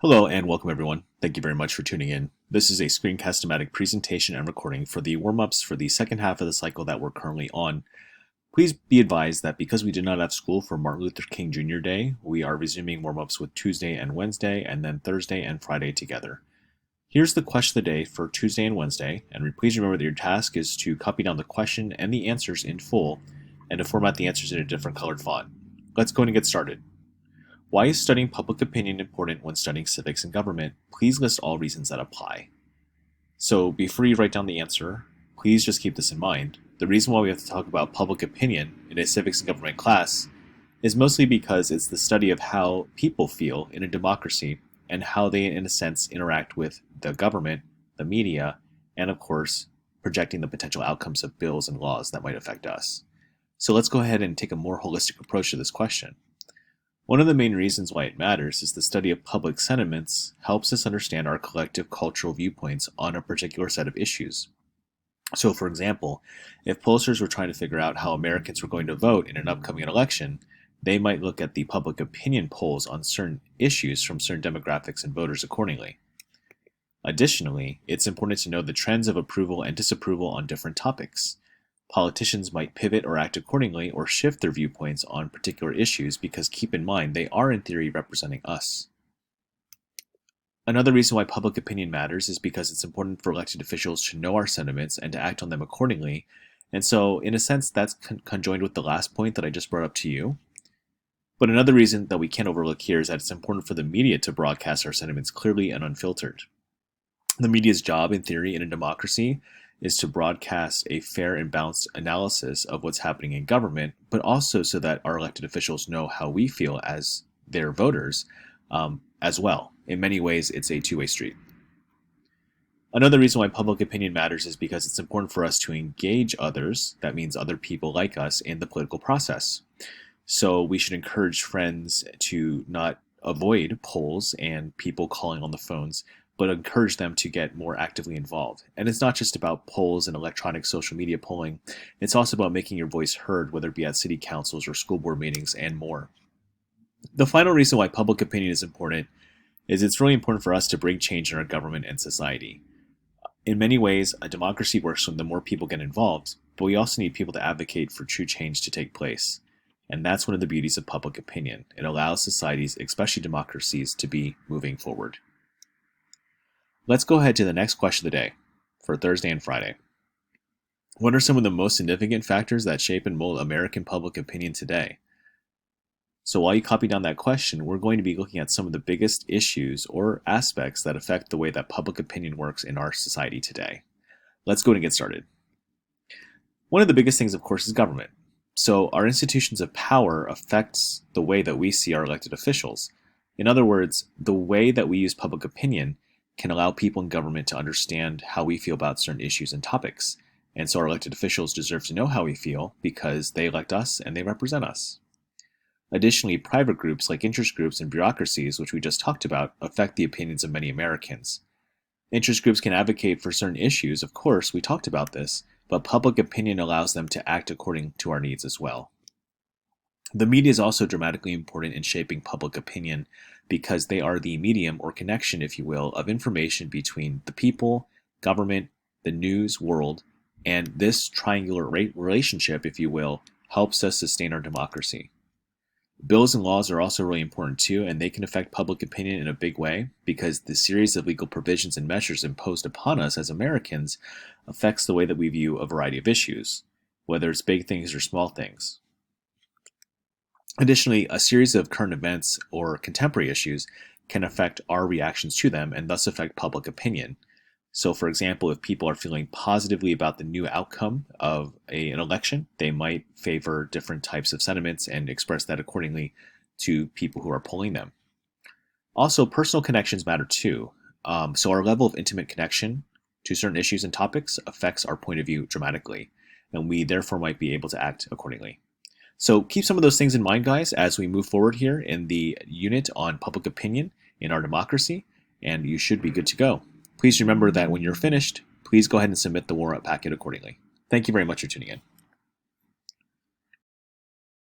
Hello and welcome everyone. Thank you very much for tuning in. This is a screencast-o-matic presentation and recording for the warm-ups for the second half of the cycle that we're currently on. Please be advised that because we did not have school for Martin Luther King Jr. Day, we are resuming warm-ups with Tuesday and Wednesday, and then Thursday and Friday together. Here's the question of the day for Tuesday and Wednesday, and please remember that your task is to copy down the question and the answers in full, and to format the answers in a different colored font. Let's go and get started. Why is studying public opinion important when studying civics and government? Please list all reasons that apply. So before you write down the answer, please just keep this in mind. The reason why we have to talk about public opinion in a civics and government class is mostly because it's the study of how people feel in a democracy and how they, in a sense, interact with the government, the media, and of course, projecting the potential outcomes of bills and laws that might affect us. So let's go ahead and take a more holistic approach to this question. One of the main reasons why it matters is the study of public sentiments helps us understand our collective cultural viewpoints on a particular set of issues. So, for example, if pollsters were trying to figure out how Americans were going to vote in an upcoming election, they might look at the public opinion polls on certain issues from certain demographics and voters accordingly. Additionally, it's important to know the trends of approval and disapproval on different topics. Politicians might pivot or act accordingly or shift their viewpoints on particular issues because keep in mind they are in theory representing us. Another reason why public opinion matters is because it's important for elected officials to know our sentiments and to act on them accordingly. And so, in a sense, that's conjoined with the last point that I just brought up to you. But another reason that we can't overlook here is that it's important for the media to broadcast our sentiments clearly and unfiltered. The media's job, in theory, in a democracy is to broadcast a fair and balanced analysis of what's happening in government, but also so that our elected officials know how we feel as their voters as well. In many ways, it's a two-way street. Another reason why public opinion matters is because it's important for us to engage others, that means other people like us, in the political process. So we should encourage friends to not avoid polls and people calling on the phones, but encourage them to get more actively involved. And it's not just about polls and electronic social media polling, it's also about making your voice heard, whether it be at city councils or school board meetings and more. The final reason why public opinion is important is it's really important for us to bring change in our government and society. In many ways, a democracy works when the more people get involved, but we also need people to advocate for true change to take place. And that's one of the beauties of public opinion. It allows societies, especially democracies, to be moving forward. Let's go ahead to the next question of the day for Thursday and Friday. What are some of the most significant factors that shape and mold American public opinion today? So while you copy down that question, we're going to be looking at some of the biggest issues or aspects that affect the way that public opinion works in our society today. Let's go and get started. One of the biggest things, of course, is government. So our institutions of power affects the way that we see our elected officials. In other words, the way that we use public opinion can allow people in government to understand how we feel about certain issues and topics. And so our elected officials deserve to know how we feel because they elect us and they represent us. Additionally, private groups like interest groups and bureaucracies, which we just talked about, affect the opinions of many Americans. Interest groups can advocate for certain issues, of course, we talked about this, but public opinion allows them to act according to our needs as well. The media is also dramatically important in shaping public opinion because they are the medium or connection, if you will, of information between the people, government, the news world, and this triangular relationship, if you will, helps us sustain our democracy. Bills and laws are also really important too, and they can affect public opinion in a big way because the series of legal provisions and measures imposed upon us as Americans affects the way that we view a variety of issues, whether it's big things or small things. Additionally, a series of current events or contemporary issues can affect our reactions to them and thus affect public opinion. So, for example, if people are feeling positively about the new outcome of an election, they might favor different types of sentiments and express that accordingly to people who are polling them. Also, personal connections matter too. So our level of intimate connection to certain issues and topics affects our point of view dramatically, and we therefore might be able to act accordingly. So keep some of those things in mind, guys, as we move forward here in the unit on public opinion in our democracy, and you should be good to go. Please remember that when you're finished, please go ahead and submit the warrant packet accordingly. Thank you very much for tuning in.